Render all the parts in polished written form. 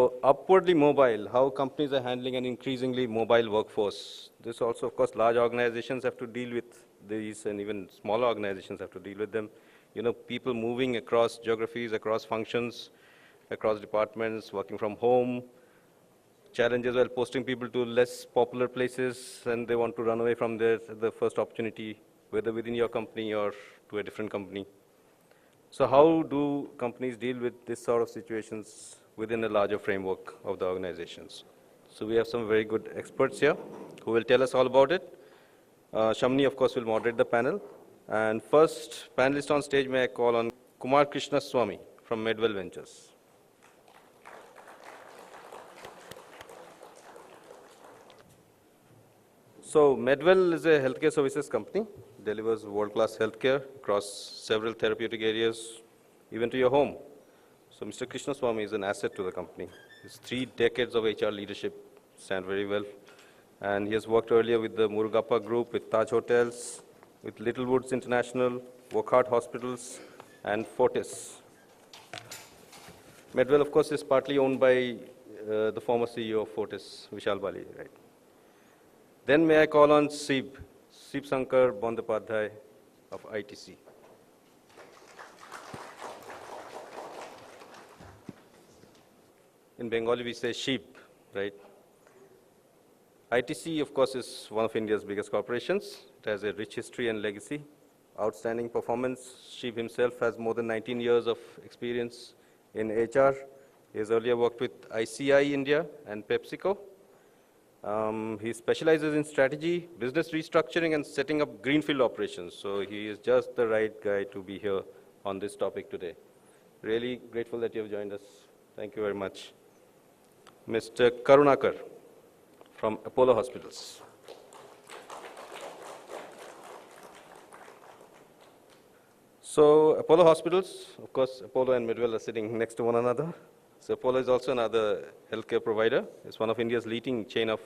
So upwardly mobile, how companies are handling an increasingly mobile workforce. This also, of course, large organizations have to deal with these, and even smaller organizations have to deal with them. You know, people moving across geographies, across functions, across departments, working from home, challenges while posting people to less popular places, and they want to run away from there at the first opportunity, whether within your company or to a different company. So how do companies deal with this sort of situations within a larger framework of the organizations? So we have some very good experts here who will tell us all about it. Shamni, of course, will moderate the panel. And first panelist on stage, may I call on Kumar Krishna Swamy from Medwell Ventures. So Medwell is a healthcare services company, delivers world-class healthcare across several therapeutic areas, even to your home. So Mr. Krishna Swamy is an asset to the company. His 3 decades of HR leadership stand very well. And he has worked earlier with the Murugappa Group, with Taj Hotels, with Littlewoods International, Wockhardt Hospitals, and Fortis. Medwell, of course, is partly owned by the former CEO of Fortis, Vishal Bali, right? Then may I call on Sib Sankar Bandopadhyay of ITC. In Bengali, we say sheep, right? ITC, of course, is one of India's biggest corporations. It has a rich history and legacy, outstanding performance. Sheep himself has more than 19 years of experience in HR. He has earlier worked with ICI India and PepsiCo. He specializes in strategy, business restructuring, and setting up greenfield operations. So he is just the right guy to be here on this topic today. Really grateful that you have joined us. Thank you very much. Mr. Karunakar from Apollo Hospitals. So Apollo Hospitals, of course, Apollo and Medwell are sitting next to one another. So Apollo is also another healthcare provider. It's one of India's leading chain of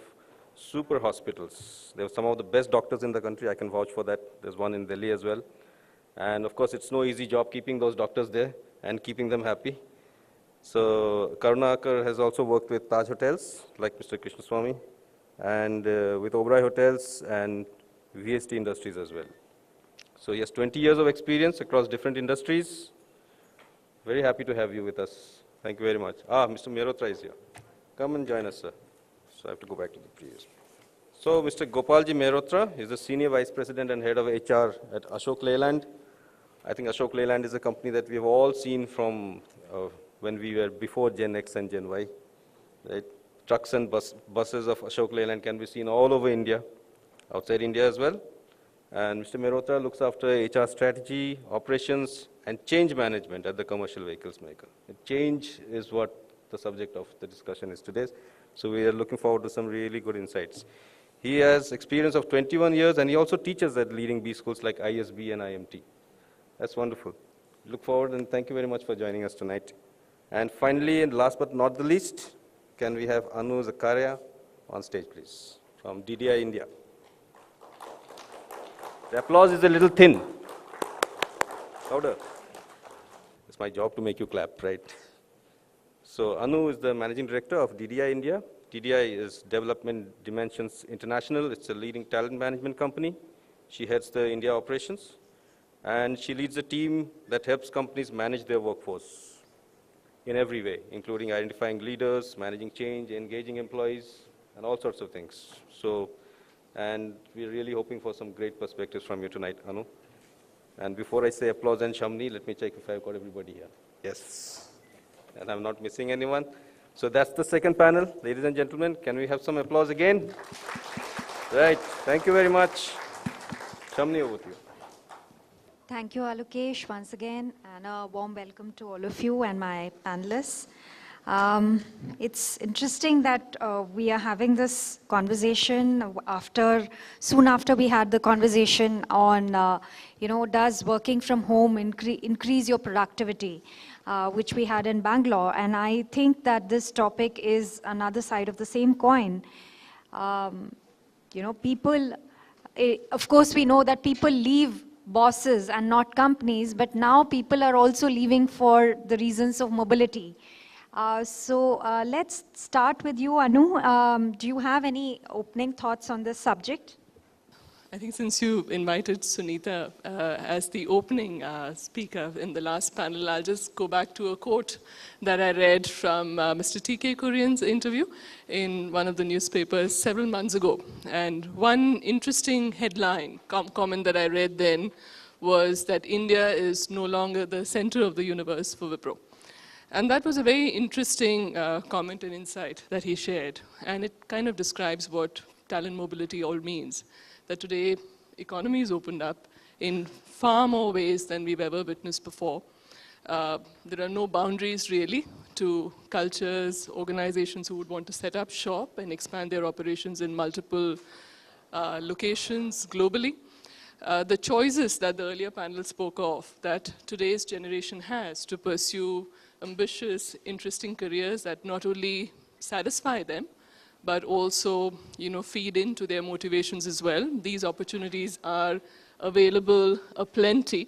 super hospitals. There are some of the best doctors in the country. I can vouch for that. There's one in Delhi as well. And of course, it's no easy job keeping those doctors there and keeping them happy. So Karunakar has also worked with Taj Hotels, like Mr. Krishna Swamy, and with Oberoi Hotels and VST Industries as well. So he has 20 years of experience across different industries. Very happy to have you with us. Thank you very much. Mr. Mehrotra is here. Come and join us, sir. So I have to go back to the previous. So Mr. Gopalji Mehrotra is the Senior Vice President and Head of HR at Ashok Leyland. I think Ashok Leyland is a company that we have all seen from when we were before Gen X and Gen Y. Right? Trucks and buses of Ashok Leyland can be seen all over India, outside India as well. And Mr. Mehrotra looks after HR strategy, operations, and change management at the commercial vehicles maker. Change is what the subject of the discussion is today. So we are looking forward to some really good insights. He has experience of 21 years, and he also teaches at leading B schools like ISB and IMT. That's wonderful. Look forward, and thank you very much for joining us tonight. And finally, and last but not the least, can we have Anu Zakaria on stage, please, from DDI India. The applause is a little thin. Louder. It's my job to make you clap, right? So Anu is the Managing Director of DDI India. DDI is Development Dimensions International. It's a leading talent management company. She heads the India operations, and she leads a team that helps companies manage their workforce in every way, including identifying leaders, managing change, engaging employees, and all sorts of things. So, and we're really hoping for some great perspectives from you tonight, Anu. And before I say applause and Shamni, let me check if I've got everybody here. Yes. And I'm not missing anyone. So that's the second panel. Ladies and gentlemen, can we have some applause again? Right. Thank you very much. Shamni, over to you. Thank you, Alokesh, once again, and a warm welcome to all of you and my panelists. It's interesting that we are having this conversation soon after we had the conversation on, does working from home increase your productivity, which we had in Bangalore. And I think that this topic is another side of the same coin. People, of course, we know that people leave bosses and not companies, but now people are also leaving for the reasons of mobility. Let's start with you, Anu. Do you have any opening thoughts on this subject? I think since you invited Sunita as the opening speaker in the last panel, I'll just go back to a quote that I read from Mr. T.K. Kurian's interview in one of the newspapers several months ago. And one interesting headline comment that I read then was that India is no longer the center of the universe for Wipro. And that was a very interesting comment and insight that he shared. And it kind of describes what talent mobility all means. That today, economy is opened up in far more ways than we've ever witnessed before. There are no boundaries, really, to cultures, organizations who would want to set up shop and expand their operations in multiple locations globally. The choices that the earlier panel spoke of, that today's generation has to pursue ambitious, interesting careers that not only satisfy them, but also, feed into their motivations as well. These opportunities are available aplenty.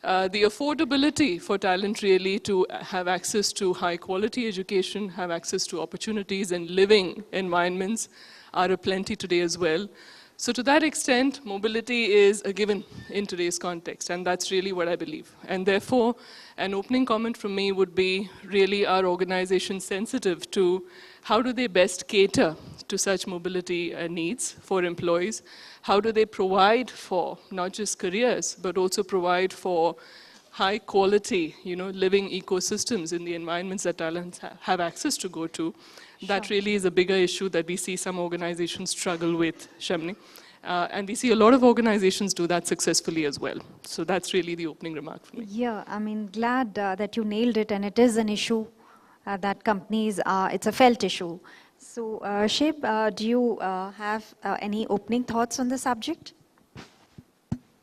The affordability for talent really to have access to high quality education, have access to opportunities and living environments are aplenty today as well. So to that extent, mobility is a given in today's context, and that's really what I believe. And therefore, an opening comment from me would be, really, are organizations sensitive to how do they best cater to such mobility needs for employees? How do they provide for not just careers, but also provide for high quality, living ecosystems in the environments that talents have access to go to? That really is a bigger issue that we see some organizations struggle with, Shamini. And we see a lot of organizations do that successfully as well. So that's really the opening remark for me. Yeah, I mean, glad that you nailed it, and it is an issue that companies it's a felt issue. So, Shiv, do you have any opening thoughts on the subject?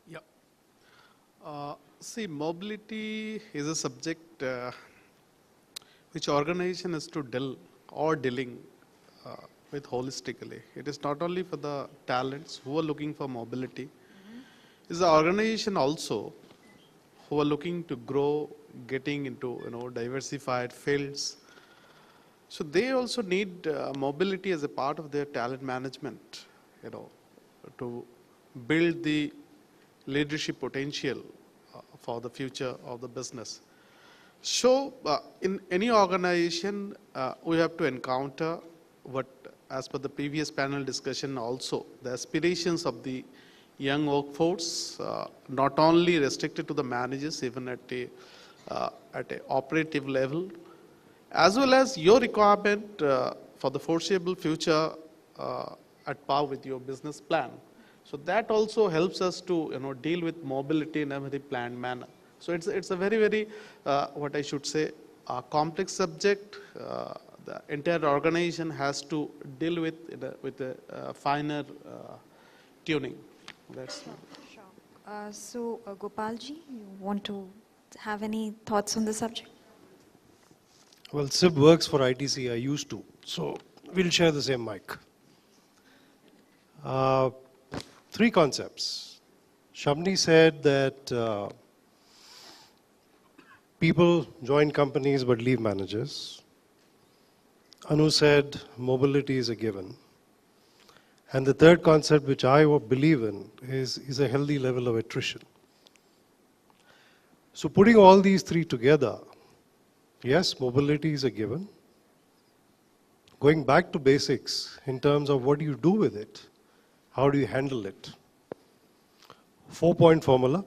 Yeah. See, mobility is a subject which organization is to dealing with holistically. It is not only for the talents who are looking for mobility. It's the organization also who are looking to grow, getting into diversified fields. So they also need mobility as a part of their talent management, to build the leadership potential for the future of the business. So in any organization, we have to encounter what, as per the previous panel discussion also, the aspirations of the young workforce, not only restricted to the managers, even at a operative level, as well as your requirement for the foreseeable future at par with your business plan. So that also helps us to deal with mobility in a very planned manner. So it's a very, very, what I should say, a complex subject. The entire organization has to deal with a finer tuning. That's Sure. Gopalji, you want to have any thoughts on the subject? Well, SIB works for ITC, I used to, so we'll share the same mic. Three concepts. Shamini said that people join companies but leave managers. Anu said mobility is a given. And the third concept, which I believe in, is a healthy level of attrition. So putting all these three together, yes, mobility is a given. Going back to basics in terms of what do you do with it, how do you handle it? 4-point formula: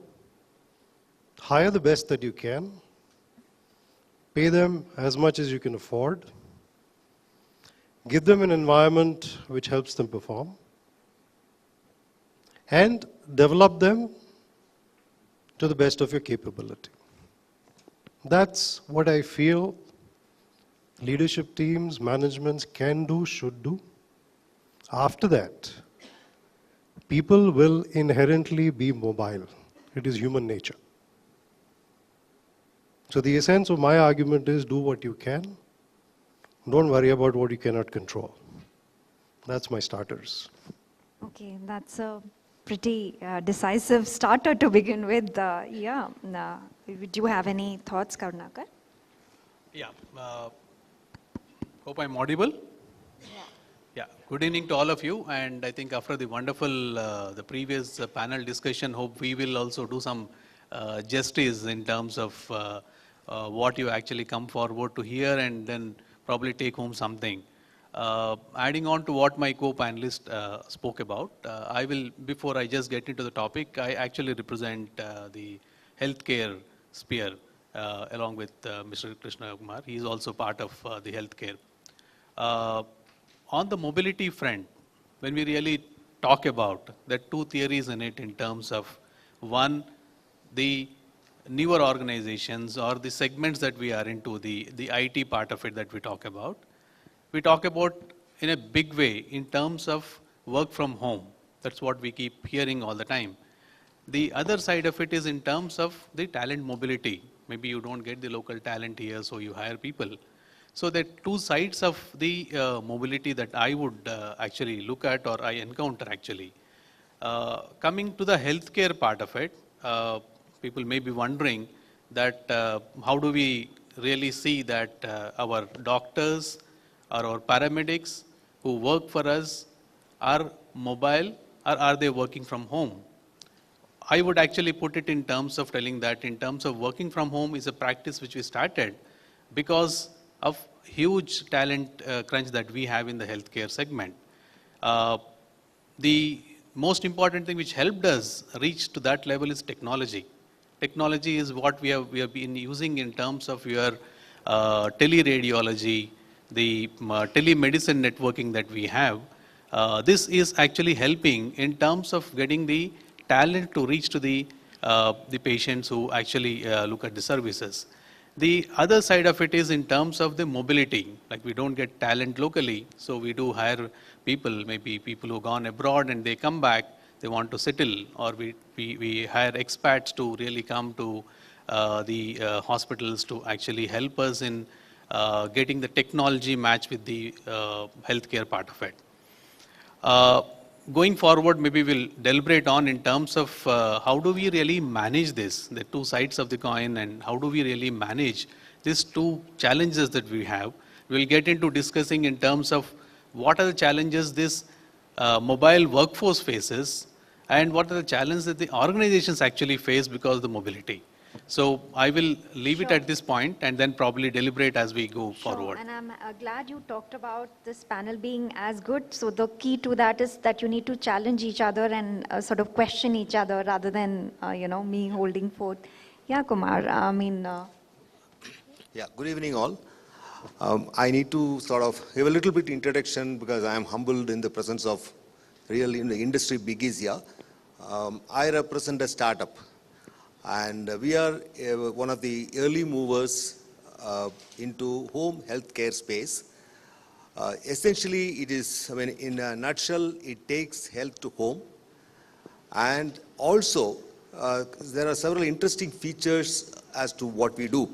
hire the best that you can, pay them as much as you can afford, give them an environment which helps them perform, and develop them to the best of your capability. That's what I feel leadership teams, managements can do, should do. After that, people will inherently be mobile. It is human nature. So the essence of my argument is do what you can. Don't worry about what you cannot control. That's my starters. Okay, that's a pretty decisive starter to begin with. Do you have any thoughts, Karunakar? Yeah. Hope I'm audible. Yeah. Good evening to all of you. And I think after the wonderful, the previous panel discussion, hope we will also do some justice in terms of what you actually come forward to hear and then probably take home something. Adding on to what my co-panelist spoke about, I will, before I just get into the topic, I actually represent the healthcare sphere along with Mr. Krishna Kumar. He is also part of the healthcare. On the mobility front, when we really talk about, there are two theories in it in terms of, one, the newer organizations or the segments that we are into, the IT part of it that we talk about. We talk about in a big way in terms of work from home. That's what we keep hearing all the time. The other side of it is in terms of the talent mobility. Maybe you don't get the local talent here, so you hire people. So there are two sides of the mobility that I would actually look at or I encounter actually. Coming to the healthcare part of it, people may be wondering that how do we really see that our doctors or our paramedics who work for us are mobile or are they working from home? I would actually put it in terms of telling that in terms of working from home is a practice which we started because of huge talent crunch that we have in the healthcare segment. The most important thing which helped us reach to that level is technology. Technology is what we have been using in terms of your teleradiology, the telemedicine networking that we have. This is actually helping in terms of getting the talent to reach to the patients who actually look at the services. The other side of it is in terms of the mobility, like we don't get talent locally, so we do hire people, maybe people who gone abroad and they come back, they want to settle, or we hire expats to really come to the hospitals to actually help us in getting the technology match with the healthcare part of it. Going forward, maybe we'll deliberate on in terms of how do we really manage this, the two sides of the coin, and how do we really manage these two challenges that we have. We'll get into discussing in terms of what are the challenges this mobile workforce faces and what are the challenges that the organizations actually face because of the mobility. So I will leave it at this point and then probably deliberate as we go forward. And I'm glad you talked about this panel being as good. So the key to that is that you need to challenge each other and sort of question each other rather than, me holding forth. Yeah, Kumar, Yeah, good evening all. I need to sort of give a little bit introduction because I am humbled in the presence of really in the industry biggies here. I represent a startup. And we are one of the early movers into home healthcare space. Essentially, it is, in a nutshell, it takes health to home. And also, there are several interesting features as to what we do.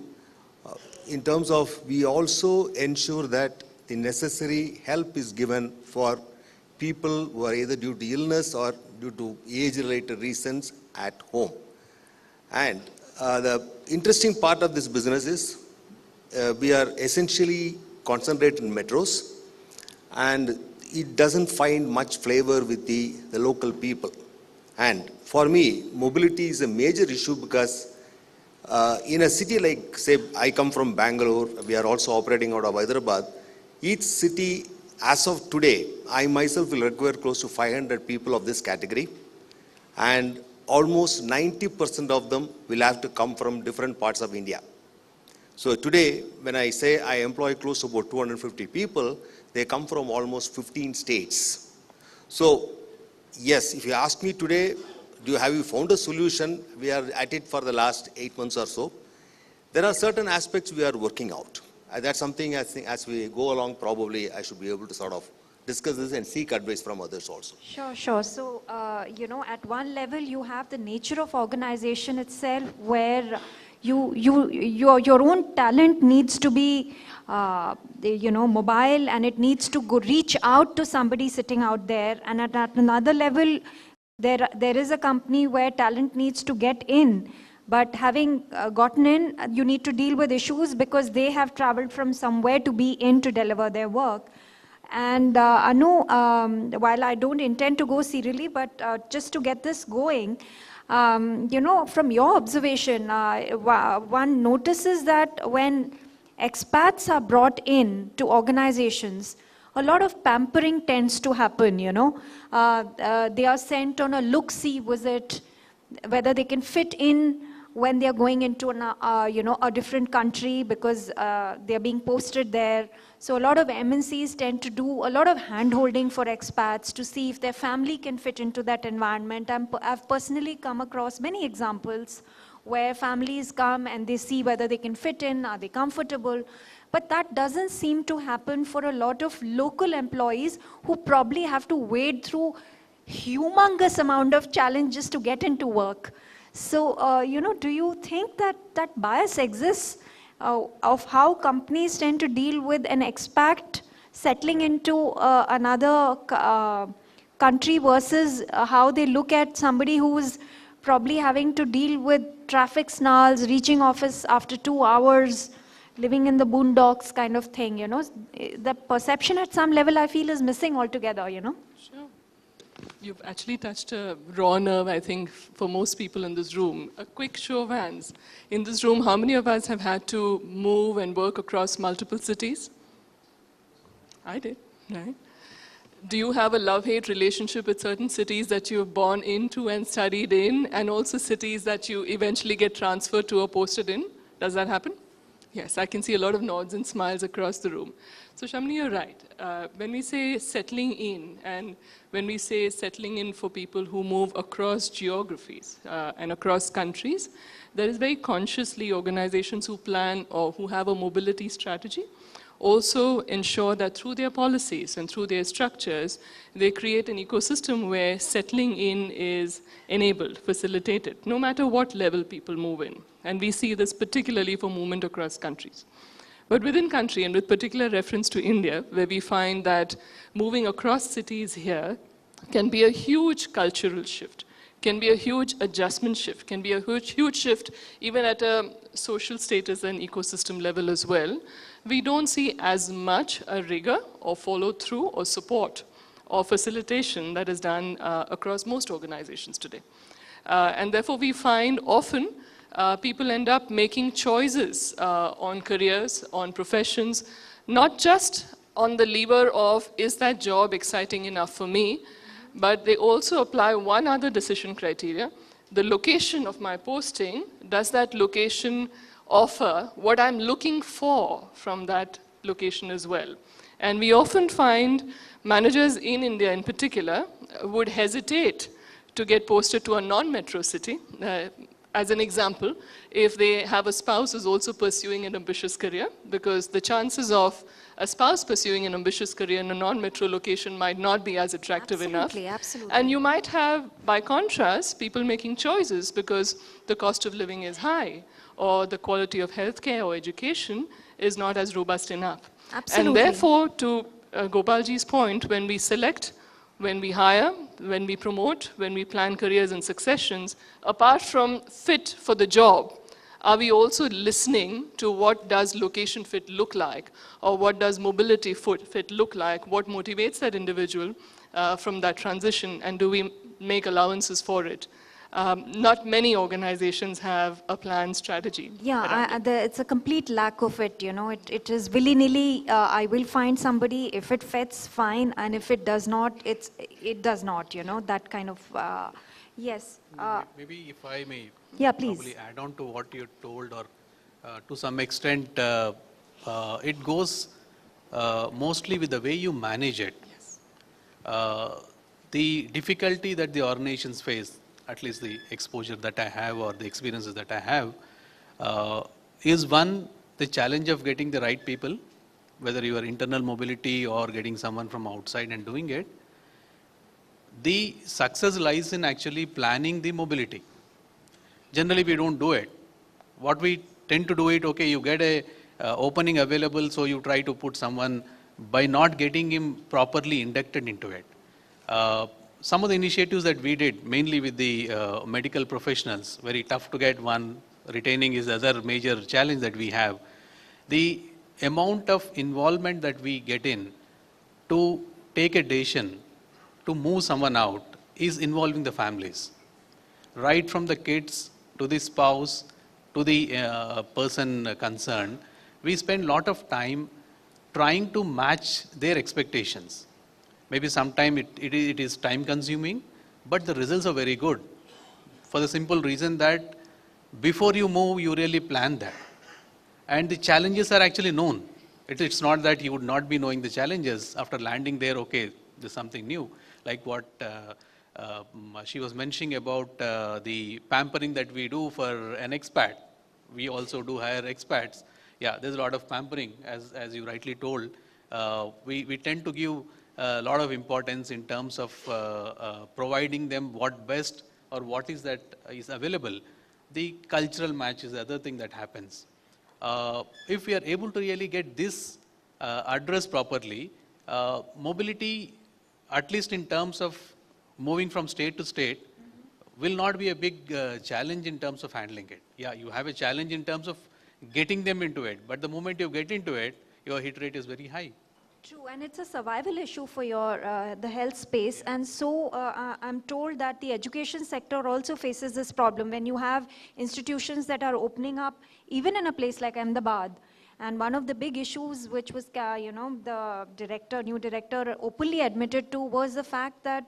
In terms of, we also ensure that the necessary help is given for people who are either due to illness or due to age-related reasons at home. And the interesting part of this business is we are essentially concentrated in metros, and it doesn't find much flavor with the local people. And for me, mobility is a major issue because in a city like, say, I come from Bangalore, we are also operating out of Hyderabad. Each city, as of today, I myself will require close to 500 people of this category. And almost 90% of them will have to come from different parts of India. So today, when I say I employ close to about 250 people, they come from almost 15 states. So yes, if you ask me today, have you found a solution? We are at it for the last 8 months or so. There are certain aspects we are working out. That's something I think as we go along, probably I should be able to sort of discuss this and seek advice from others also. Sure. So, at one level, you have the nature of organization itself where your own talent needs to be, mobile, and it needs to go reach out to somebody sitting out there. And at another level, there is a company where talent needs to get in, But having gotten in, you need to deal with issues because they have traveled from somewhere to be in to deliver their work. And Anu, while I don't intend to go serially, but just to get this going, you know, from your observation, one notices that when expats are brought in to organizations, a lot of pampering tends to happen, you know. They are sent on a look-see visit, whether they can fit in when they are going into an, you know, a different country because they are being posted there. So a lot of MNCs tend to do a lot of hand-holding for expats to see if their family can fit into that environment. I've personally come across many examples where families come and they see whether they can fit in, are they comfortable. But that doesn't seem to happen for a lot of local employees who probably have to wade through humongous amount of challenges to get into work. So, you know, do you think that that bias exists of how companies tend to deal with an expat settling into another country versus how they look at somebody who's probably having to deal with traffic snarls, reaching office after 2 hours, living in the boondocks kind of thing, you know? The perception at some level I feel is missing altogether, you know? Sure. You've actually touched a raw nerve, I think, for most people in this room. A quick show of hands. In this room, how many of us have had to move and work across multiple cities? I did, right? Do you have a love-hate relationship with certain cities that you were born into and studied in, and also cities that you eventually get transferred to or posted in? Does that happen? Yes, I can see a lot of nods and smiles across the room. So Shamini, you're right. When we say settling in, and when we say settling in for people who move across geographies and across countries, there is very consciously organizations who plan or who have a mobility strategy also ensure that through their policies and through their structures, they create an ecosystem where settling in is enabled, facilitated, no matter what level people move in. And we see this particularly for movement across countries. But within country, and with particular reference to India, where we find that moving across cities here can be a huge cultural shift, can be a huge adjustment shift, can be a huge shift even at a social status and ecosystem level as well. We don't see as much a rigor or follow through or support or facilitation that is done across most organizations today. And therefore we find often people end up making choices on careers, on professions, not just on the lever of is that job exciting enough for me, but they also apply one other decision criteria. The location of my posting, does that location offer what I'm looking for from that location as well? And we often find managers in India in particular would hesitate to get posted to a non-metro city. As an example, if they have a spouse who's also pursuing an ambitious career, because the chances of a spouse pursuing an ambitious career in a non-metro location might not be as attractive enough. Absolutely. And you might have, by contrast, people making choices because the cost of living is high, or the quality of healthcare or education is not as robust enough. Absolutely. And therefore, to Gopalji's point, when we select, when we hire, when we promote, when we plan careers and successions, apart from fit for the job, are we also listening to what does location fit look like, or what does mobility fit look like, what motivates that individual from that transition, and do we make allowances for it? Not many organizations have a planned strategy. Yeah, it's a complete lack of it, you know. It is willy-nilly, I will find somebody, if it fits, fine, and if it does not, it does not, you know, that kind of, yes. Maybe if I may Yeah, please. probably add on to what you told, or to some extent, it goes mostly with the way you manage it. Yes. The difficulty that the organizations face, at least the exposure that I have or the experiences that I have, is one, the challenge of getting the right people, whether you are internal mobility or getting someone from outside and doing it. The success lies in actually planning the mobility. Generally, we don't do it. What we tend to do it, okay, you get a opening available, so you try to put someone by not getting him properly inducted into it. some of the initiatives that we did, mainly with the medical professionals, very tough to get one, retaining is the other major challenge that we have. The amount of involvement that we get in to take a decision to move someone out is involving the families. Right from the kids to the spouse to the person concerned, we spend a lot of time trying to match their expectations. Maybe sometime it is time consuming, but the results are very good. For the simple reason that before you move, you really plan that. And the challenges are actually known. It's not that you would not be knowing the challenges after landing there, okay, there's something new. Like what she was mentioning about the pampering that we do for an expat. We also do hire expats. Yeah, there's a lot of pampering, as you rightly told. We tend to give a lot of importance in terms of providing them what best or what is that is available. The cultural match is the other thing that happens. If we are able to really get this addressed properly, mobility, at least in terms of moving from state to state, will not be a big challenge in terms of handling it. Yeah, you have a challenge in terms of getting them into it, but the moment you get into it, your hit rate is very high. True, and it's a survival issue for your the health space, and so I'm told that the education sector also faces this problem when you have institutions that are opening up, even in a place like Ahmedabad. And one of the big issues, which was the new director openly admitted to, was the fact that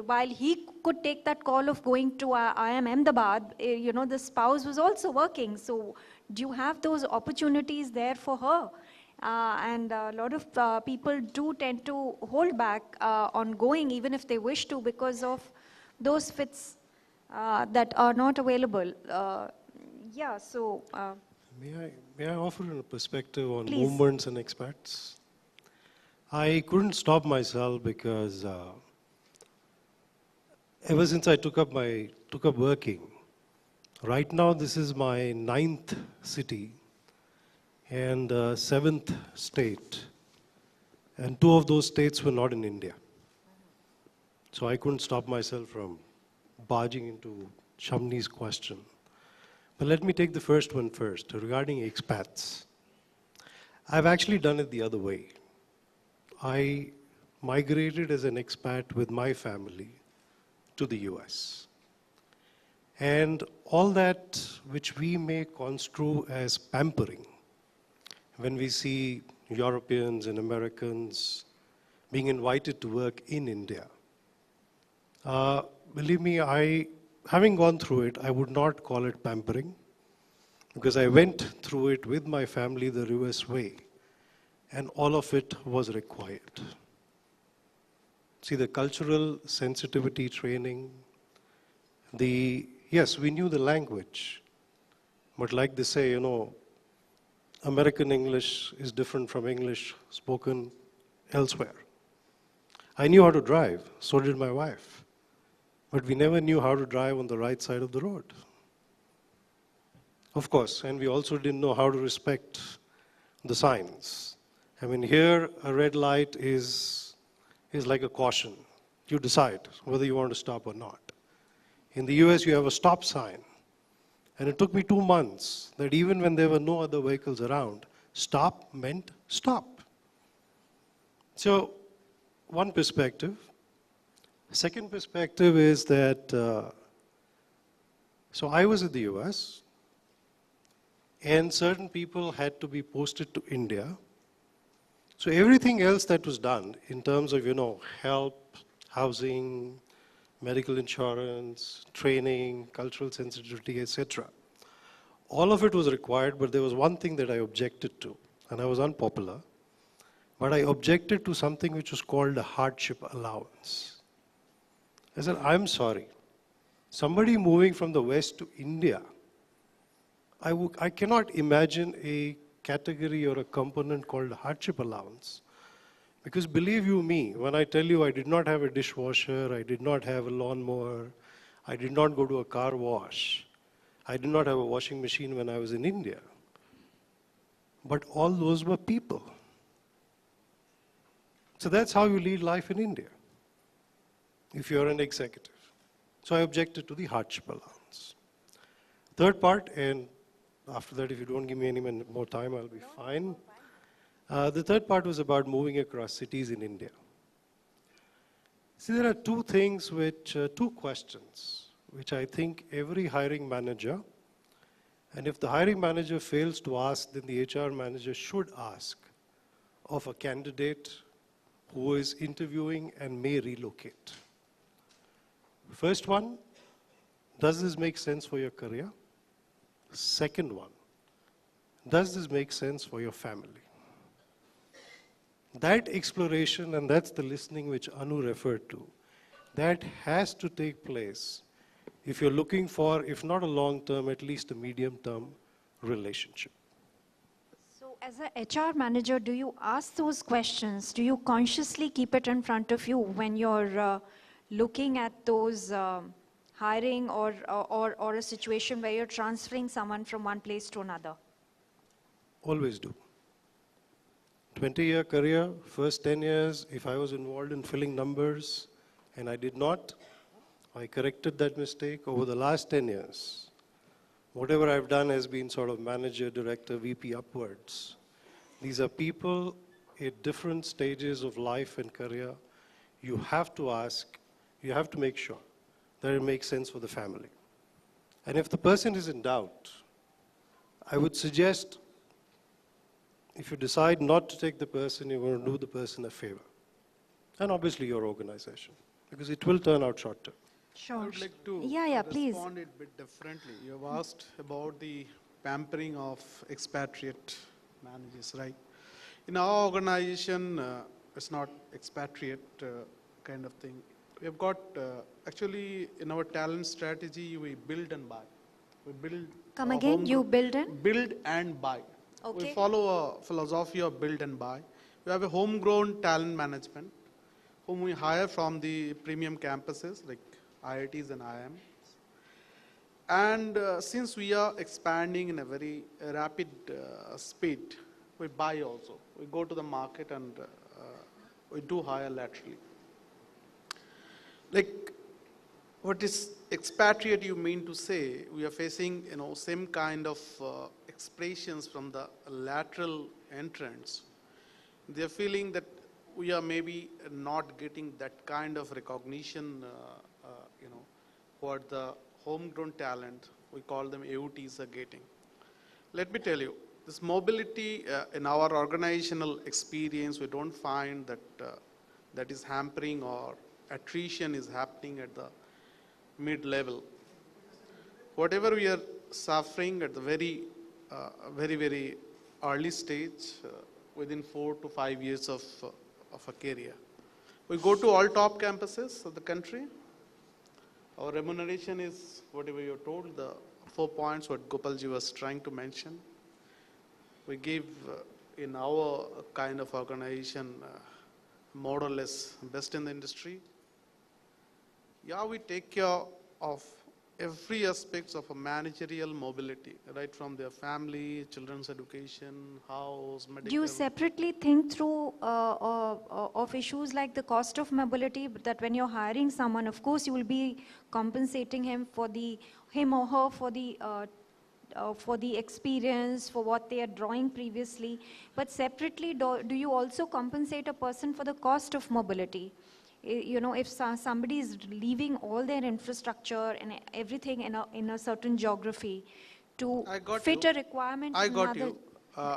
while he could take that call of going to IIM Ahmedabad, the spouse was also working. So do you have those opportunities there for her? And a lot of people do tend to hold back on going, even if they wish to, because of those fits that are not available. May I offer a perspective on Please. movements and expats? I couldn't stop myself because ever since I took up working, right now this is my 9th city and 7th state, and 2 of those states were not in India. So I couldn't stop myself from barging into Shamni's question. But let me take the first one first, regarding expats. I've actually done it the other way. I migrated as an expat with my family to the US. And all that which we may construe as pampering, when we see Europeans and Americans being invited to work in India, believe me, having gone through it, I would not call it pampering, because I went through it with my family the reverse way, and all of it was required. See, the cultural sensitivity training, yes, we knew the language, but like they say, American English is different from English spoken elsewhere. I knew how to drive, so did my wife. But we never knew how to drive on the right side of the road. Of course, and we also didn't know how to respect the signs. I mean, here a red light is like a caution. You decide whether you want to stop or not. In the US, you have a stop sign. And it took me 2 months that even when there were no other vehicles around, stop meant stop. So, one perspective. Second perspective is that, so I was in the US, and certain people had to be posted to India. So everything else that was done in terms of, help, housing, medical insurance, training, cultural sensitivity, etc. All of it was required, but there was one thing that I objected to, and I was unpopular, but I objected to something which was called a hardship allowance. I said, I'm sorry. Somebody moving from the West to India, I cannot imagine a category or a component called hardship allowance. Because believe you me, when I tell you I did not have a dishwasher, I did not have a lawnmower, I did not go to a car wash, I did not have a washing machine when I was in India. But all those were people. So that's how you lead life in India. if you're an executive. So I objected to the hardship allowance. Third part, and after that, if you don't give me any more time, I'll be fine. The third part was about moving across cities in India. See, there are two things two questions, which I think every hiring manager, and if the hiring manager fails to ask, then the HR manager should ask of a candidate who is interviewing and may relocate. First one, does this make sense for your career? Second one, does this make sense for your family? That exploration, and that's the listening which Anu referred to, that has to take place if you're looking for, if not a long-term, at least a medium-term relationship. So as a HR manager, do you ask those questions? Do you consciously keep it in front of you when you're looking at those hiring or a situation where you're transferring someone from one place to another? Always do. 20-year career, first 10 years, if I was involved in filling numbers and I did not, I corrected that mistake. Over the last 10 years, whatever I've done has been sort of manager, director, VP upwards. These are people at different stages of life and career. You have to ask, you have to make sure that it makes sense for the family. And if the person is in doubt, I would suggest if you decide not to take the person, you're going to do the person a favor. And obviously your organization, because it will turn out short term. Sure. I would like to please. respond it a bit differently. You have asked about the pampering of expatriate managers, right? In our organization, it's not expatriate kind of thing. We have got, actually, in our talent strategy, we build and buy. We build. Come again, you build in? Build and buy. Okay. We follow a philosophy of build and buy. We have a homegrown talent management whom we hire from the premium campuses like IITs and IIMs. And since we are expanding in a very rapid speed, we buy also. We go to the market and we do hire laterally. Like, what is expatriate you mean to say? We are facing, same kind of expressions from the lateral entrants. They are feeling that we are maybe not getting that kind of recognition, what the homegrown talent, we call them AUTs, are getting. Let me tell you, this mobility in our organizational experience, we don't find that that is hampering or attrition is happening at the mid-level. Whatever we are suffering at the very early stage, within 4 to 5 years of a career. We go to all top campuses of the country. Our remuneration is whatever you're told, the 4 points what Gopalji was trying to mention. We give in our kind of organization more or less best in the industry. Yeah, we take care of every aspects of a managerial mobility, right from their family, children's education, house, medical. Do you separately think through of issues like the cost of mobility, that when you're hiring someone, of course you will be compensating him or her for the experience, for what they are drawing previously, but separately do you also compensate a person for the cost of mobility? If somebody is leaving all their infrastructure and everything in a certain geography to fit a requirement in another,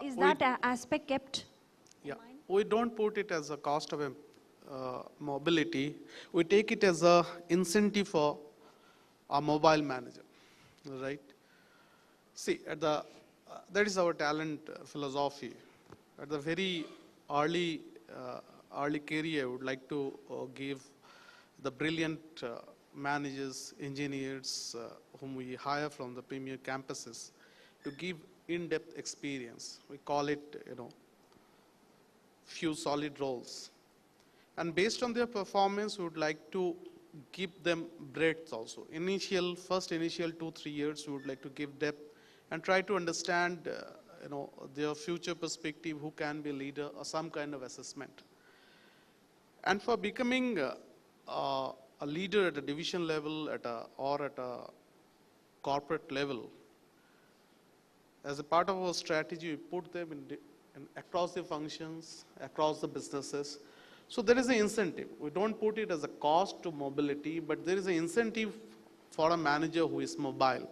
is that aspect kept in mind? We don't put it as a cost of mobility. We take it as a incentive for a mobile manager, right? See, that is our talent philosophy. At the very early career, I would like to give the brilliant managers, engineers whom we hire from the premier campuses to give in-depth experience. We call it, few solid roles. And based on their performance, we would like to give them breadth also. First initial 2-3 years, we would like to give depth and try to understand, their future perspective, who can be a leader, or some kind of assessment. And for becoming a leader at a division level or at a corporate level, as a part of our strategy, we put them in across the functions, across the businesses. So there is an incentive. We don't put it as a cost to mobility, but there is an incentive for a manager who is mobile.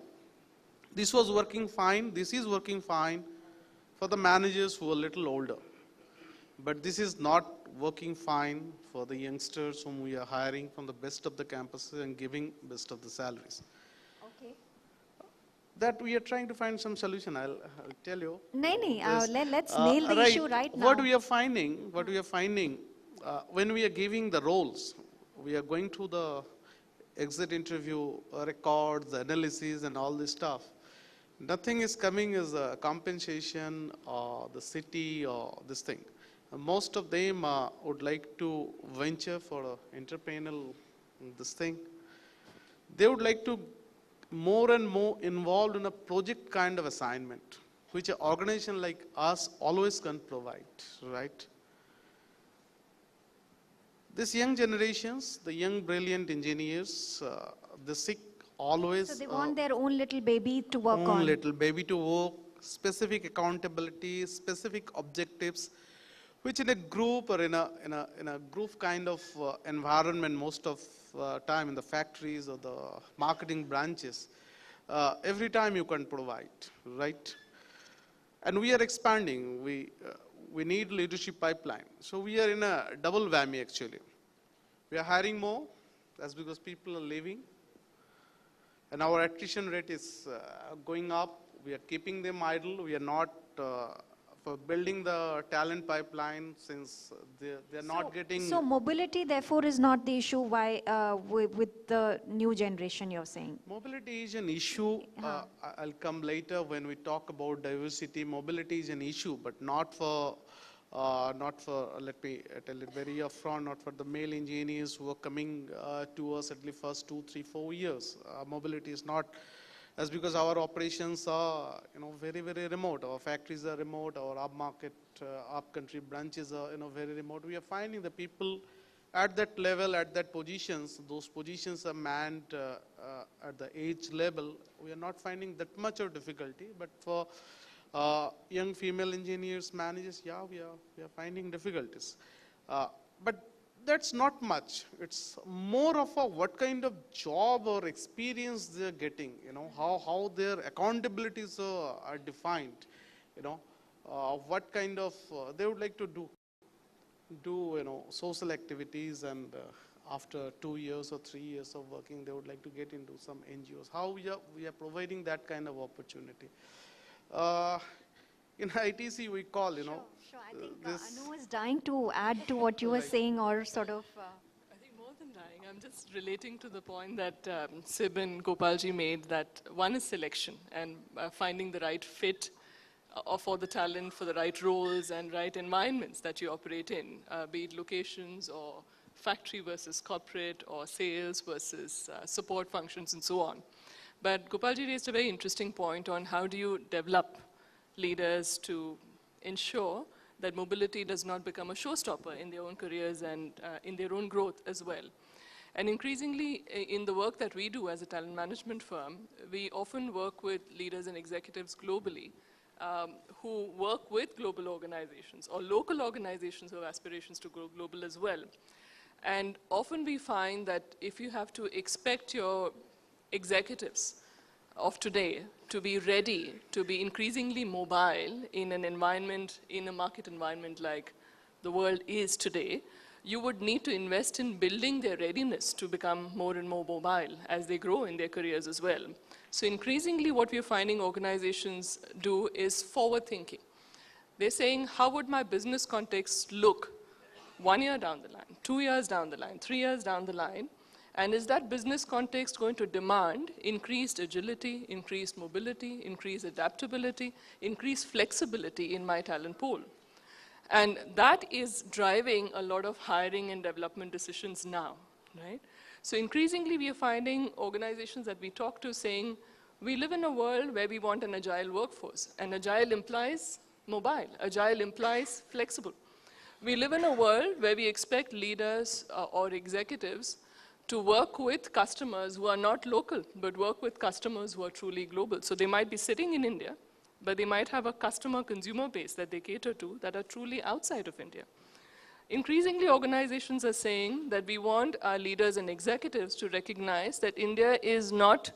This was working fine. This is working fine for the managers who are a little older. But this is not working fine for the youngsters whom we are hiring from the best of the campuses and giving best of the salaries. Okay. That we are trying to find some solution. I'll tell you. Nahi, let's nail the issue right now. What we are finding, when we are giving the roles, we are going through the exit interview records, analysis, and all this stuff. Nothing is coming as a compensation or the city or this thing. Most of them would like to venture for entrepreneurial this thing. They would like to more and more involved in a project kind of assignment, which an organization like us always can provide, right? These young generations, the young brilliant engineers, the sick always. So they want their own little baby to work own on. little baby to work, specific accountability, specific objectives, which in a group or in a group kind of environment most of time in the factories or the marketing branches, every time you can provide, right? And we are expanding. We need leadership pipeline. So we are in a double whammy actually. We are hiring more, that's because people are leaving. And our attrition rate is going up. We are keeping them idle. We are not for building the talent pipeline since they are not getting. So mobility, therefore, is not the issue. Why with the new generation, you're saying? Mobility is an issue. I'll come later when we talk about diversity. Mobility is an issue, but not for. Let me tell it very upfront, not for the male engineers who are coming to us at the first 2, 3, 4 years. Mobility is not, as because our operations are, very, very remote. Our factories are remote. Our upmarket, up-country branches are, very remote. We are finding the people at that level, at that positions. Those positions are manned at the age level. We are not finding that much of difficulty, but for young female engineers, managers, yeah, we are finding difficulties. But that's not much. It's more of a what kind of job or experience they're getting, how their accountabilities are defined, what kind of, they would like to do social activities, and after 2 years or 3 years of working, they would like to get into some NGOs. How we are providing that kind of opportunity. In ITC, we call, Sure. I think Anu is dying to add to what you were saying, or sort of. I think more than dying, I'm just relating to the point that Sib and Gopalji made, that one is selection and finding the right fit for the talent, for the right roles and right environments that you operate in, be it locations or factory versus corporate or sales versus support functions and so on. But Gopalji raised a very interesting point on how do you develop leaders to ensure that mobility does not become a showstopper in their own careers and in their own growth as well. And increasingly, in the work that we do as a talent management firm, we often work with leaders and executives globally who work with global organizations or local organizations who have aspirations to go global as well. And often we find that if you have to expect your executives of today to be ready, to be increasingly mobile in an environment, in a market environment like the world is today, you would need to invest in building their readiness to become more and more mobile as they grow in their careers as well. So increasingly what we're finding organizations do is forward thinking. They're saying, how would my business context look 1 year down the line, 2 years down the line, 3 years down the line? And is that business context going to demand increased agility, increased mobility, increased adaptability, increased flexibility in my talent pool? And that is driving a lot of hiring and development decisions now, right? So increasingly we are finding organizations that we talk to saying, we live in a world where we want an agile workforce, and agile implies mobile, agile implies flexible. We live in a world where we expect leaders or executives to work with customers who are not local, but work with customers who are truly global. So they might be sitting in India, but they might have a customer-consumer base that they cater to that are truly outside of India. Increasingly, organizations are saying that we want our leaders and executives to recognize that India is not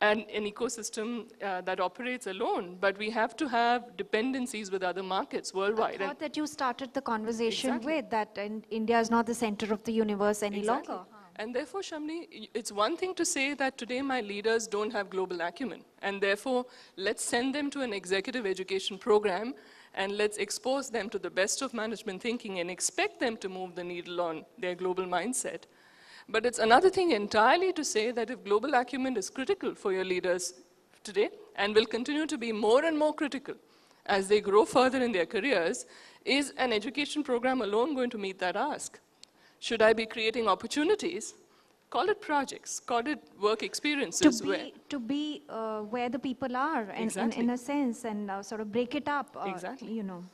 an ecosystem that operates alone, but we have to have dependencies with other markets worldwide. I thought that you started the conversation Exactly. with that India is not the center of the universe any Exactly. longer. And therefore, Shamni, it's one thing to say that today my leaders don't have global acumen, and therefore let's send them to an executive education program and let's expose them to the best of management thinking and expect them to move the needle on their global mindset. But it's another thing entirely to say that if global acumen is critical for your leaders today and will continue to be more and more critical as they grow further in their careers, is an education program alone going to meet that ask? Should I be creating opportunities? Call it projects, call it work experiences. To be where the people are, and Exactly. in a sense, and sort of break it up. Exactly. You know.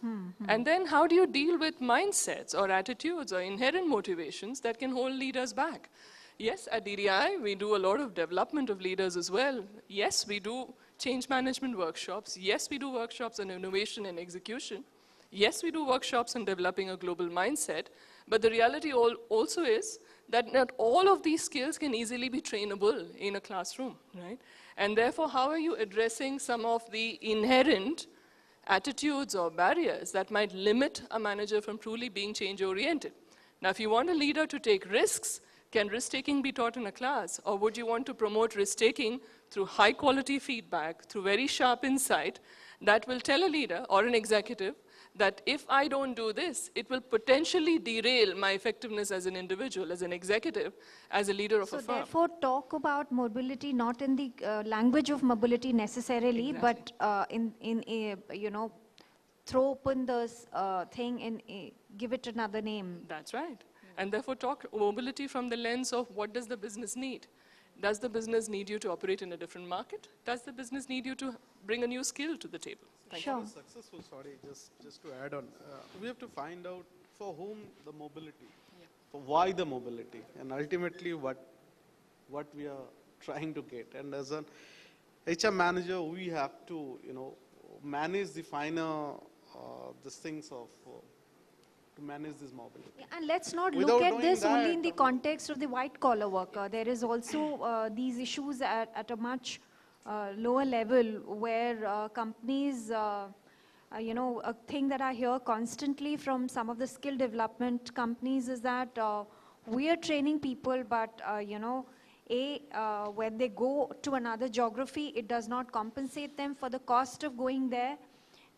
And then how do you deal with mindsets or attitudes or inherent motivations that can hold leaders back? Yes, at DDI, we do a lot of development of leaders as well. Yes, we do change management workshops. Yes, we do workshops on innovation and execution. Yes, we do workshops on developing a global mindset. But the reality also is that not all of these skills can easily be trainable in a classroom, right? And therefore, how are you addressing some of the inherent attitudes or barriers that might limit a manager from truly being change-oriented? Now, if you want a leader to take risks, can risk-taking be taught in a class? Or would you want to promote risk-taking through high-quality feedback, through very sharp insight that will tell a leader or an executive that if I don't do this, it will potentially derail my effectiveness as an individual, as an executive, as a leader of So a firm. therefore, talk about mobility not in the language of mobility necessarily, Exactly. but throw open this thing and give it another name. That's right. And therefore talk mobility from the lens of what does the business need? Does the business need you to operate in a different market? Does the business need you to bring a new skill to the table? Thank you. Sure. Successful, sorry, just to add on, we have to find out for whom the mobility, for why the mobility, and ultimately what we are trying to get. And as an HR manager, we have to, manage the finer, these things of, to manage this mobility. And let's not Without look at knowing this only in that, the context of the white collar worker. There is also these issues at a much lower level where companies, a thing that I hear constantly from some of the skill development companies is that we are training people, but when they go to another geography, it does not compensate them for the cost of going there.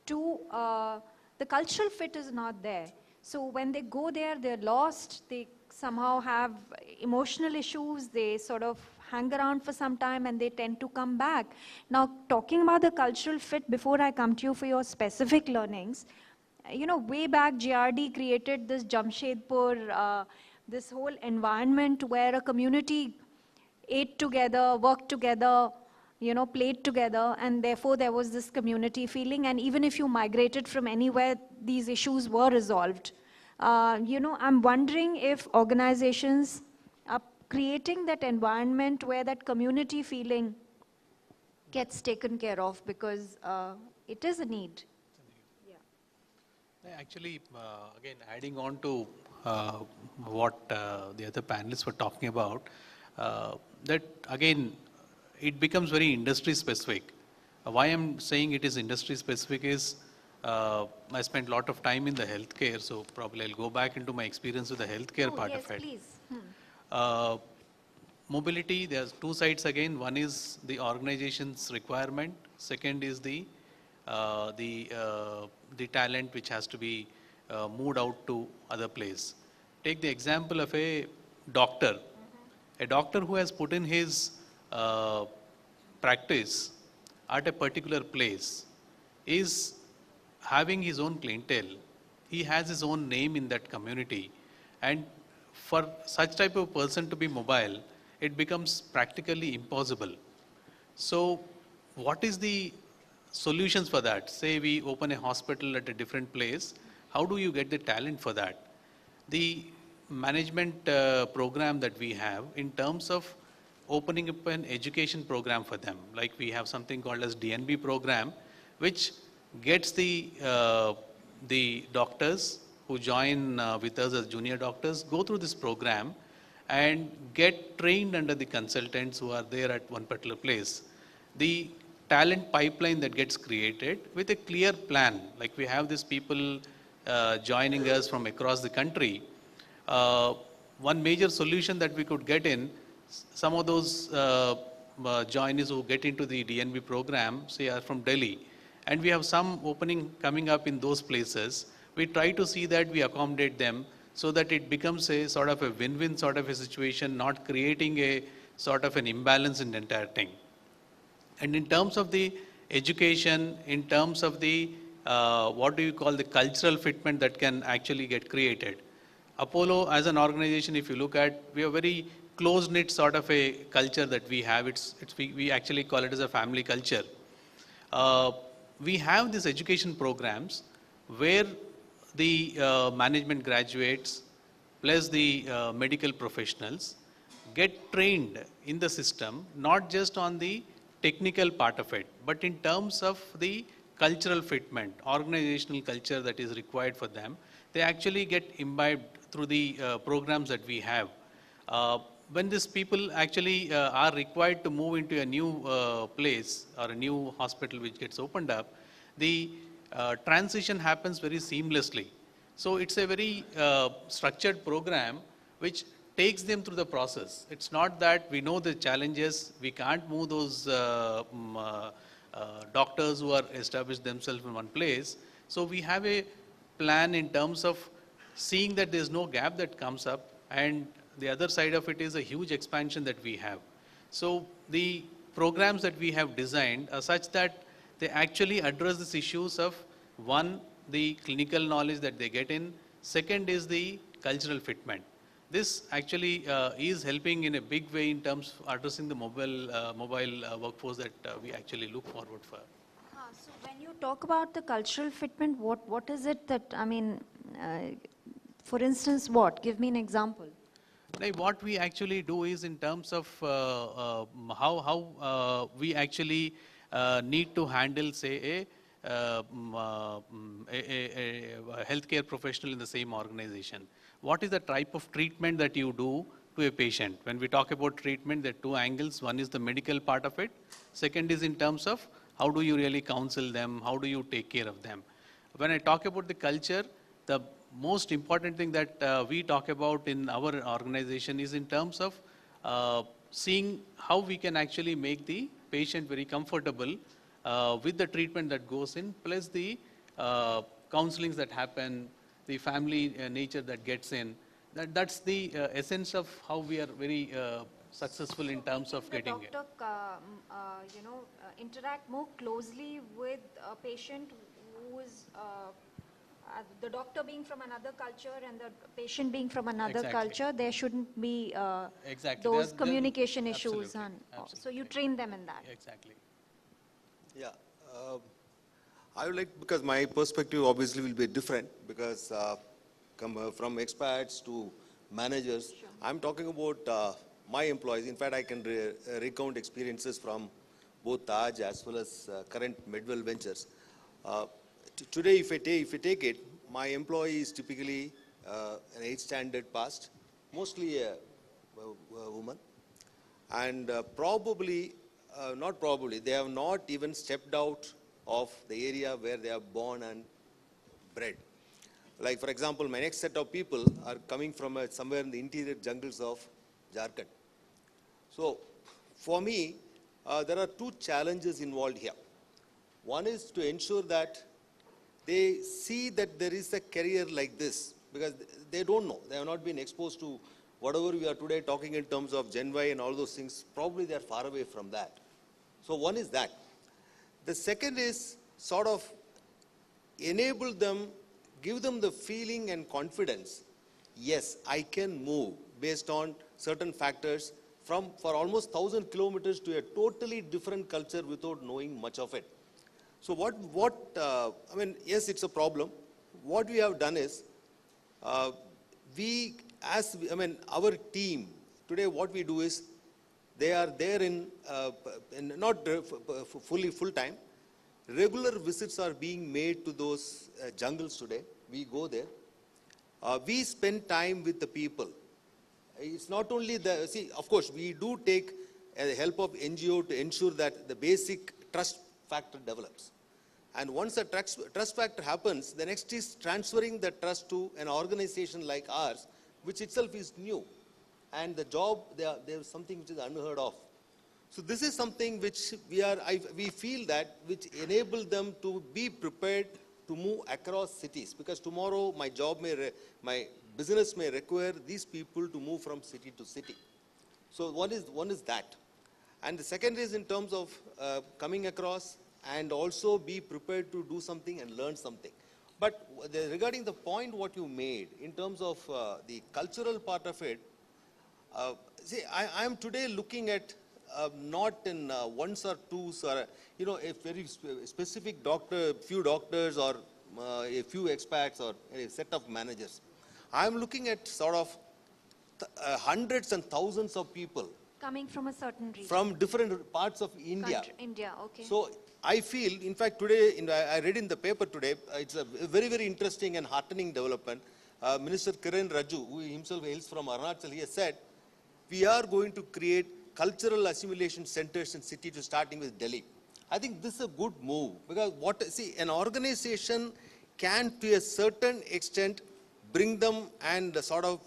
Two, the cultural fit is not there. So when they go there, they're lost. They somehow have emotional issues. They sort of hang around for some time and they tend to come back. Now, talking about the cultural fit, before I come to you for your specific learnings, way back GRD created this Jamshedpur, this whole environment where a community ate together, worked together, played together, and therefore there was this community feeling. And even if you migrated from anywhere, these issues were resolved. I'm wondering if organizations are creating that environment where that community feeling gets taken care of, because it is a need. Actually, again, adding on to what the other panelists were talking about, that again, it becomes very industry specific. Why I'm saying it is industry specific is, I spent a lot of time in the healthcare, so probably I'll go back into my experience with the healthcare part yes, of it. please. Mobility, there's two sides again. One is the organization's requirement. Second is the talent which has to be moved out to other place. Take the example of a doctor. A doctor who has put in his practice at a particular place is having his own clientele. He has his own name in that community. And for such type of person to be mobile, it becomes practically impossible. So what is the solutions for that? Say we open a hospital at a different place. How do you get the talent for that? The management program that we have in terms of opening up an education program for them. Like we have something called as DNB program, which gets the doctors who join with us as junior doctors, go through this program and get trained under the consultants who are there at one particular place. The talent pipeline that gets created with a clear plan, like we have these people joining us from across the country. One major solution that we could get in, some of those joinees who get into the DNB program, say are from Delhi, and we have some opening coming up in those places. We try to see that we accommodate them so that it becomes a sort of a win-win sort of a situation, not creating a sort of an imbalance in the entire thing. And in terms of the education, in terms of the, what do you call the cultural fitment that can actually get created. Apollo as an organization, if you look at, we are very close-knit sort of a culture that we have. We actually call it as a family culture. We have these education programs where the management graduates plus the medical professionals get trained in the system, not just on the technical part of it, but in terms of the cultural fitment, organizational culture that is required for them. They actually get imbibed through the programs that we have. When these people actually are required to move into a new place or a new hospital which gets opened up, the transition happens very seamlessly. So it's a very structured program which takes them through the process. It's not that we know the challenges, we can't move those doctors who are established themselves in one place. So we have a plan in terms of seeing that there's no gap that comes up, and the other side of it is a huge expansion that we have. So the programs that we have designed are such that they actually address these issues of, one, the clinical knowledge that they get in, second is the cultural fitment. This actually is helping in a big way in terms of addressing the mobile workforce that we actually look forward for. So when you talk about the cultural fitment, what is it that, I mean, for instance, what? Give me an example. Like what we actually do is in terms of how we actually need to handle, say, a healthcare professional in the same organization. What is the type of treatment that you do to a patient? When we talk about treatment, there are two angles. One is the medical part of it. Second is in terms of how do you really counsel them? How do you take care of them? When I talk about the culture, the most important thing that we talk about in our organization is in terms of seeing how we can actually make the patient very comfortable with the treatment that goes in, plus the counselings that happen, the family nature that gets in. That's the essence of how we are very successful in terms of getting it. The doctor, interact more closely with a patient who is the doctor being from another culture and the patient being from another culture. There shouldn't be those communication issues. Absolutely. So you train them in that. Exactly. Yeah, I would like, because my perspective obviously will be different, because from expats to managers, sure. I'm talking about my employees. In fact, I can recount experiences from both Taj as well as current Medwell Ventures. Today, if you take it, my employee is typically an 8th standard passed, mostly a woman, and they have not even stepped out of the area where they are born and bred. Like, for example, my next set of people are coming from somewhere in the interior jungles of Jharkhand. So, for me, there are two challenges involved here. One is to ensure that they see that there is a career like this, because they don't know. They have not been exposed to whatever we are today talking in terms of Gen Y and all those things. Probably they are far away from that. So one is that. The second is sort of enable them, give them the feeling and confidence. Yes, I can move based on certain factors for almost 1,000 kilometers to a totally different culture without knowing much of it. So yes, it's a problem. What we have done is, we our team, today what we do is, they are there in not fully full-time. Regular visits are being made to those jungles today. We go there. We spend time with the people. It's not only of course, we do take the help of NGO to ensure that the basic trust factor develops. And once the trust factor happens, the next is transferring the trust to an organization like ours, which itself is new. And the job, there is something which is unheard of. So this is something which we feel that which enable them to be prepared to move across cities. Because tomorrow my business may require these people to move from city to city. So one is that. And the second is in terms of coming across and also be prepared to do something and learn something. But regarding the point what you made in terms of the cultural part of it, I am today looking at not in ones or twos or, a very specific few doctors or a few expats or a set of managers. I am looking at sort of hundreds and thousands of people Coming from a certain region. from different parts of India. India, okay. So I feel, in fact, today, I read in the paper today, it's a very, very interesting and heartening development. Minister Kiren Raju, who himself hails from Arunachal, he has said, we are going to create cultural assimilation centers in cities, starting with Delhi. I think this is a good move, because an organization can, to a certain extent, bring them and sort of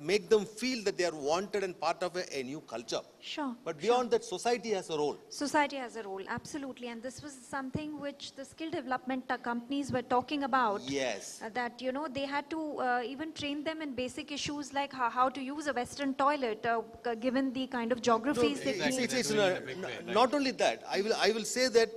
make them feel that they are wanted and part of a new culture. Sure. But beyond that, society has a role. Society has a role, absolutely. And this was something which the skill development companies were talking about. Yes. That, they had to even train them in basic issues like how to use a Western toilet, given the kind of geographies they It's feel. not only that. I will say that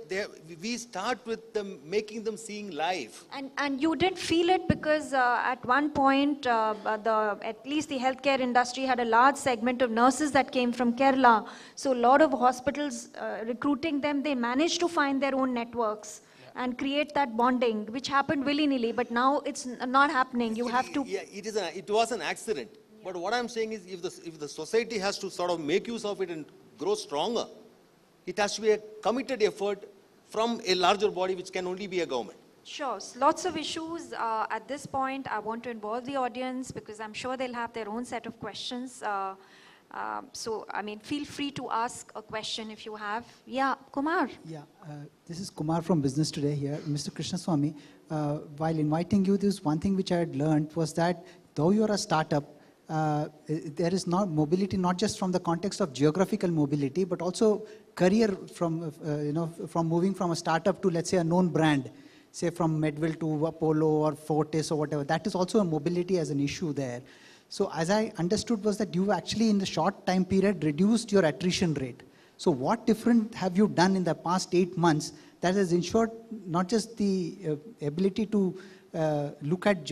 we start with them, making them seeing life. And you didn't feel it because at one point, at least the healthcare industry had a large segment of nurses that came from Kerala. So a lot of hospitals recruiting them, they managed to find their own networks and create that bonding, which happened willy-nilly. But now it's not happening. You have to. Yeah, it was an accident. But what I'm saying is, if the society has to sort of make use of it and grow stronger, it has to be a committed effort from a larger body, which can only be a government. Sure. Lots of issues. At this point, I want to involve the audience because I'm sure they'll have their own set of questions. Feel free to ask a question if you have. Yeah, Kumar. Yeah, this is Kumar from Business Today here. Mr. Krishnaswamy, while inviting you, this one thing which I had learned was that though you are a startup, there is not mobility, not just from the context of geographical mobility, but also career from moving from a startup to, let's say, a known brand, say from Medville to Apollo or Fortis or whatever. That is also a mobility as an issue there. So as I understood was that you actually in the short time period reduced your attrition rate. So what different have you done in the past 8 months that has ensured not just the ability to look at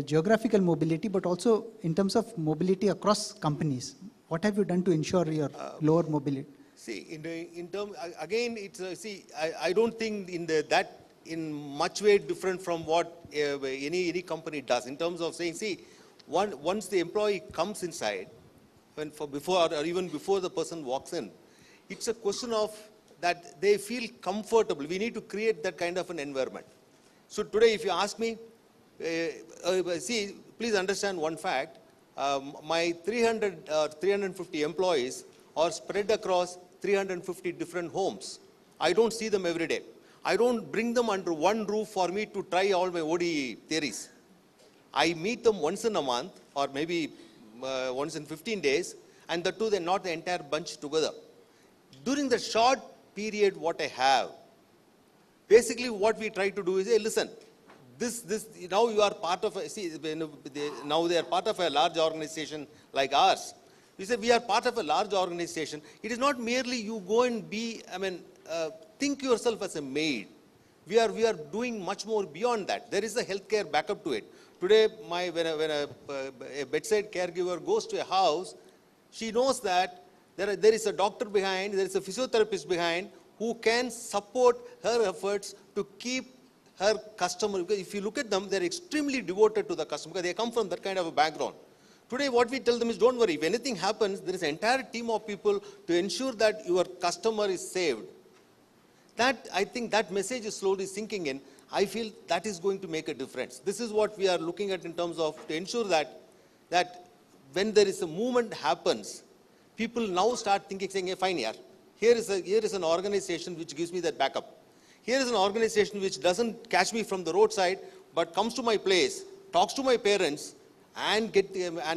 geographical mobility, but also in terms of mobility across companies? What have you done to ensure your lower mobility? See, in terms, again, I don't think in much way different from what any company does in terms of saying, once the employee comes inside, before the person walks in, it's a question of that they feel comfortable. We need to create that kind of an environment. So today, if you ask me, please understand one fact. My 350 employees are spread across 350 different homes. I don't see them every day. I don't bring them under one roof for me to try all my OD theories. I meet them once in a month or maybe once in 15 days, and the two, they're not the entire bunch together. During the short period what I have, basically what we try to do is, hey, listen, now you are part of now they are part of a large organization like ours. We say we are part of a large organization. It is not merely you go and think yourself as a maid. We are doing much more beyond that. There is a healthcare backup to it. Today, when a bedside caregiver goes to a house, she knows that there is a doctor behind, there is a physiotherapist behind who can support her efforts to keep her customer. Because if you look at them, they're extremely devoted to the customer because they come from that kind of a background. Today what we tell them is, don't worry, if anything happens, there is an entire team of people to ensure that your customer is saved. That, I think that message is slowly sinking in. I feel that is going to make a difference. This is what we are looking at in terms of to ensure that when there is a movement happens, people now start thinking, saying, hey, fine, yeah, here is an organization which gives me that backup. Here is an organization which doesn't catch me from the roadside, but comes to my place, talks to my parents, and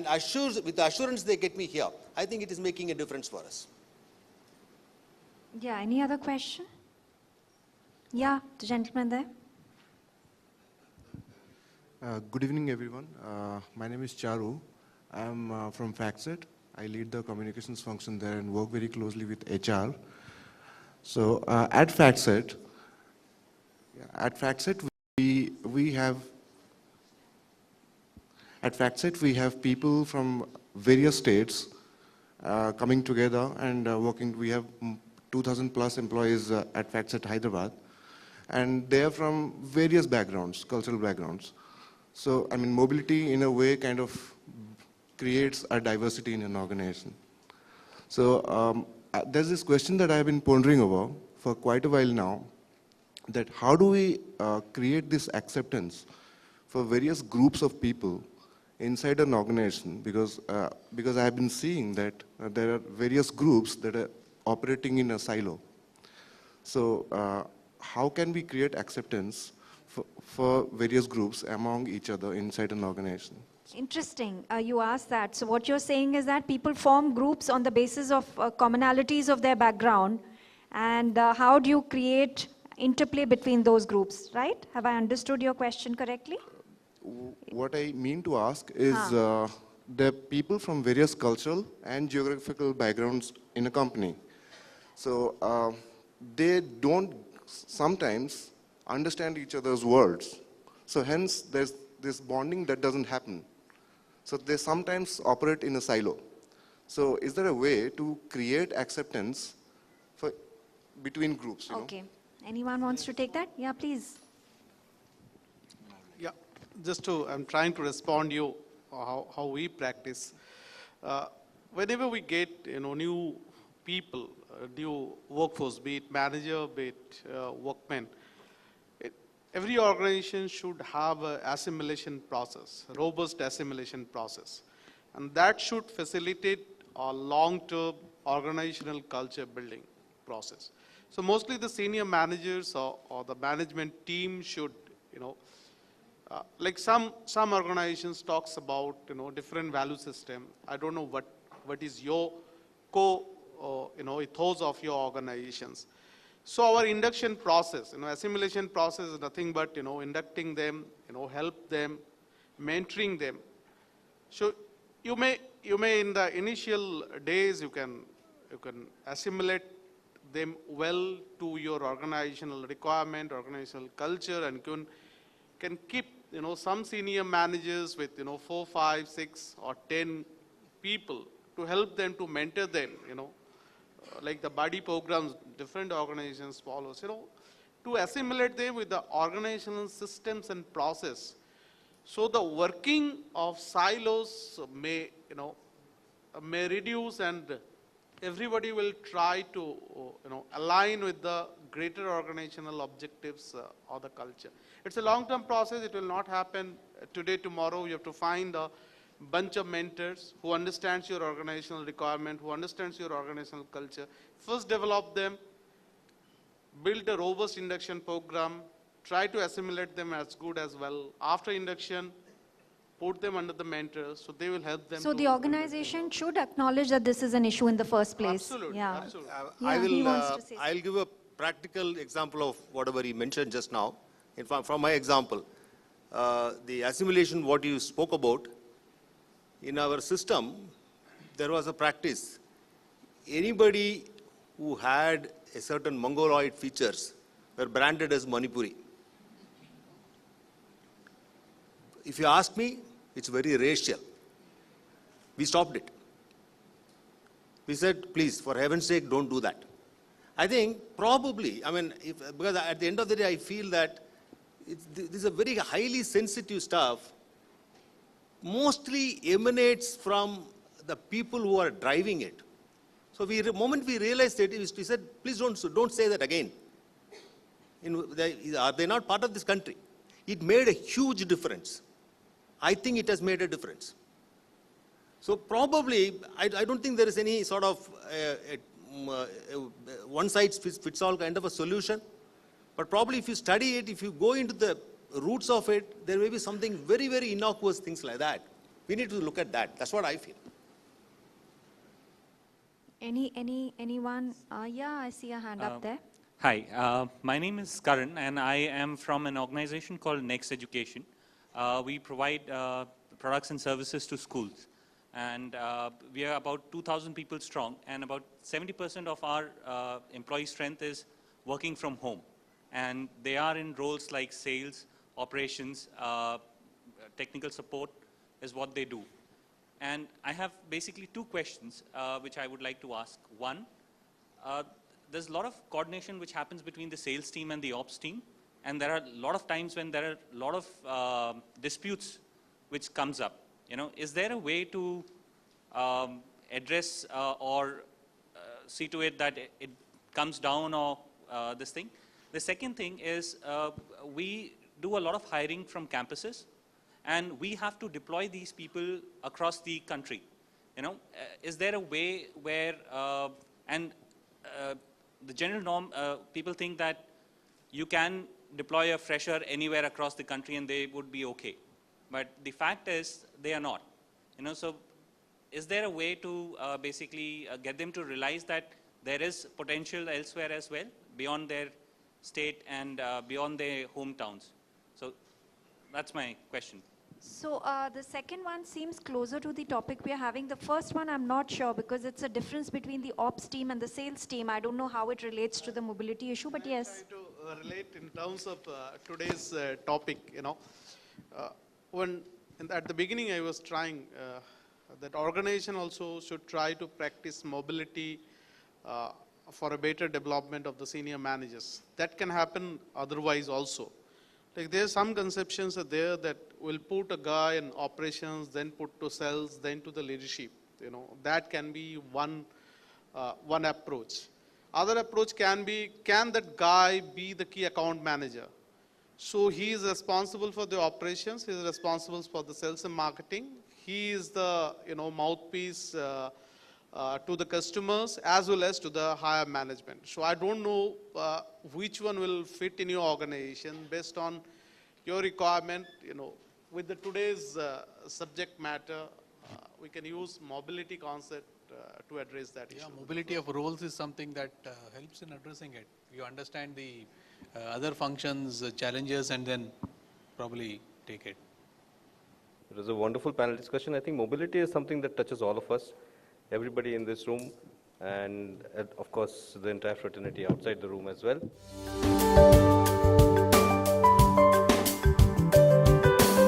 assures, with the assurance they get me here. I think it is making a difference for us. Yeah, any other question? Yeah, the gentleman there. Good evening, everyone. My name is Charu. I'm from FactSet. I lead the communications function there and work very closely with HR. So at FactSet, we have people from various states coming together and working. We have 2,000 plus employees at FactSet Hyderabad, and they are from various backgrounds, cultural backgrounds. So, I mean, mobility in a way kind of creates a diversity in an organization. So there's this question that I've been pondering over for quite a while now, that how do we create this acceptance for various groups of people inside an organization, because I've been seeing that there are various groups that are operating in a silo. So how can we create acceptance for various groups among each other inside an organization? Interesting, you asked that. So what you're saying is that people form groups on the basis of commonalities of their background, and how do you create interplay between those groups, right? Have I understood your question correctly? What I mean to ask is there are people from various cultural and geographical backgrounds in a company. So they don't sometimes understand each other's words. So hence there's this bonding that doesn't happen. So they sometimes operate in a silo. So is there a way to create acceptance between groups? Okay. Anyone wants to take that? Yeah, please. Yeah, I'm trying to respond to you how we practice. Whenever we get new people, new workforce, be it manager, be it workmen, every organization should have an assimilation process, a robust assimilation process. And that should facilitate a long-term organizational culture building process. So mostly the senior managers or the management team should, like some organizations talks about, different value system. I don't know what is your ethos of your organizations. So our induction process, assimilation process is nothing but, inducting them, help them, mentoring them. So you may in the initial days, you can assimilate them well to your organizational requirement, organizational culture, and can keep, some senior managers with, 4, 5, 6, or 10 people to help them, to mentor them, like the buddy programs different organizations follow, to assimilate them with the organizational systems and process. So the working of silos may reduce, and everybody will try to align with the greater organizational objectives or the culture. It's a long-term process. It will not happen today, tomorrow. You have to find a bunch of mentors who understands your organizational requirement, who understands your organizational culture. First develop them, build a robust induction program, try to assimilate them as good as well. After induction, put them under the mentors, so they will help them. So the organization should acknowledge that this is an issue in the first place. Absolutely, Yeah. absolutely. I'll give a practical example of whatever he mentioned just now. From my example, the assimilation, what you spoke about, in our system, there was a practice. Anybody who had a certain Mongoloid features were branded as Manipuri. If you ask me, it's very racial. We stopped it. We said, please, for heaven's sake, don't do that. I think probably, because at the end of the day, I feel that this is a very highly sensitive stuff. mostly emanates from the people who are driving it. So the moment we realized it, we said, please don't say that again. Are they not part of this country? It made a huge difference. I think it has made a difference. So probably, I don't think there is any sort of one-size-fits-all kind of a solution. But probably if you study it, if you go into the roots of it, there may be something very, very innocuous, things like that. We need to look at that. That's what I feel. Anyone? Yeah, I see a hand up there. Hi, my name is Karan, and I am from an organization called Next Education. We provide products and services to schools. And we are about 2,000 people strong, and about 70% of our employee strength is working from home. And they are in roles like sales, operations, technical support is what they do. And I have basically two questions which I would like to ask. One, there's a lot of coordination which happens between the sales team and the ops team. And there are a lot of times when there are a lot of disputes which comes up. Is there a way to address or see to it that it comes down or this thing? The second thing is we do a lot of hiring from campuses, and we have to deploy these people across the country. Is there a way where, the general norm, people think that you can deploy a fresher anywhere across the country and they would be okay. But the fact is, they are not. So is there a way to basically get them to realize that there is potential elsewhere as well, beyond their state and beyond their hometowns? So that's my question. So the second one seems closer to the topic we are having. The first one, I'm not sure, because it's a difference between the ops team and the sales team. I don't know how it relates to the mobility issue, but yes. I try to relate in terms of today's topic, at the beginning I was trying that organization also should try to practice mobility for a better development of the senior managers. That can happen otherwise also. Like there are some conceptions are there that will put a guy in operations, then put to sales, then to the leadership. That can be one approach. Other approach can be, can that guy be the key account manager? So he is responsible for the operations, he is responsible for the sales and marketing. He is the mouthpiece to the customers as well as to the higher management. So I don't know which one will fit in your organization based on your requirement. With the today's subject matter, we can use mobility concept to address that issue. Yeah, mobility of roles is something that helps in addressing it. You understand the other functions, challenges, and then probably take it. It was a wonderful panel discussion. I think mobility is something that touches all of us, everybody in this room, and of course the entire fraternity outside the room as well.